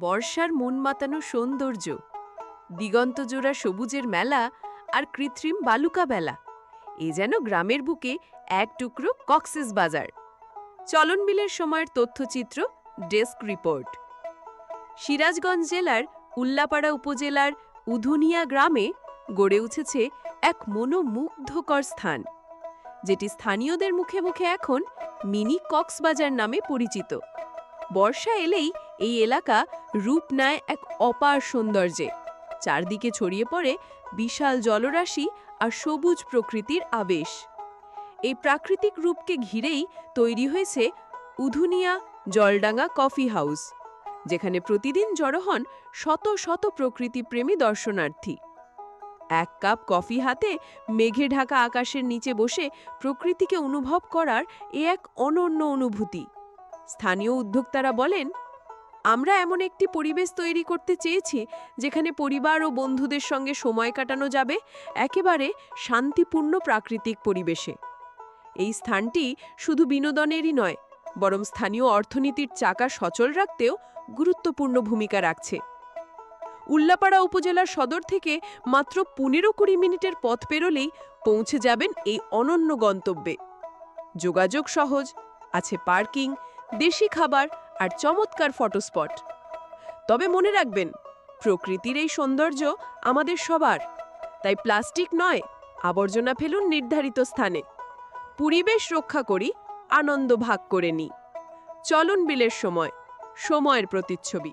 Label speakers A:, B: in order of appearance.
A: বর্ষার মন মাতানো সৌন্দর্য, দিগন্তজোড়া সবুজের মেলা আর কৃত্রিম বালুকা বেলা, এ যেন গ্রামের বুকে এক টুকরো কক্সেস বাজার। চলনবিলের সময়ের তথ্যচিত্র, ডেস্ক রিপোর্ট। সিরাজগঞ্জ জেলার উল্লাপাড়া উপজেলার উধুনিয়া গ্রামে গড়ে উঠেছে এক মনোমুগ্ধকর স্থান, যেটি স্থানীয়দের মুখে মুখে এখন মিনি কক্সবাজার নামে পরিচিত। বর্ষা এলেই এই এলাকা রূপ নেয় এক অপার সৌন্দর্যে। চারদিকে ছড়িয়ে পড়ে বিশাল জলরাশি আর সবুজ প্রকৃতির আবেশ। এই প্রাকৃতিক রূপকে ঘিরেই তৈরি হয়েছে উধুনিয়া জলডাঙ্গা কফি হাউস, যেখানে প্রতিদিন জড়ো হন শত শত প্রকৃতিপ্রেমী দর্শনার্থী। এক কাপ কফি হাতে মেঘে ঢাকা আকাশের নিচে বসে প্রকৃতিকে অনুভব করার এ এক অনন্য অনুভূতি। স্থানীয় উদ্যোক্তারা বলেন, আমরা এমন একটি পরিবেশ তৈরি করতে চেয়েছি যেখানে পরিবার ও বন্ধুদের সঙ্গে সময় কাটানো যাবে একেবারে শান্তিপূর্ণ প্রাকৃতিক পরিবেশে। এই স্থানটি শুধু বিনোদনেরই নয়, বরং স্থানীয় অর্থনীতির চাকা সচল রাখতেও গুরুত্বপূর্ণ ভূমিকা রাখছে। উল্লাপাড়া উপজেলার সদর থেকে মাত্র 15-20 মিনিটের পথ পেরোলেই পৌঁছে যাবেন এই অনন্য গন্তব্যে। যোগাযোগ সহজ, আছে পার্কিং, দেশি খাবার আর চমৎকার ফটো স্পট। তবে মনে রাখবেন, প্রকৃতির এই সৌন্দর্য আমাদের সবার, তাই প্লাস্টিক নয়, আবর্জনা ফেলুন নির্ধারিত স্থানে। পরিবেশ রক্ষা করি, আনন্দ ভাগ করে নিই। চলনবিলের সময়, সময়ের প্রতিচ্ছবি।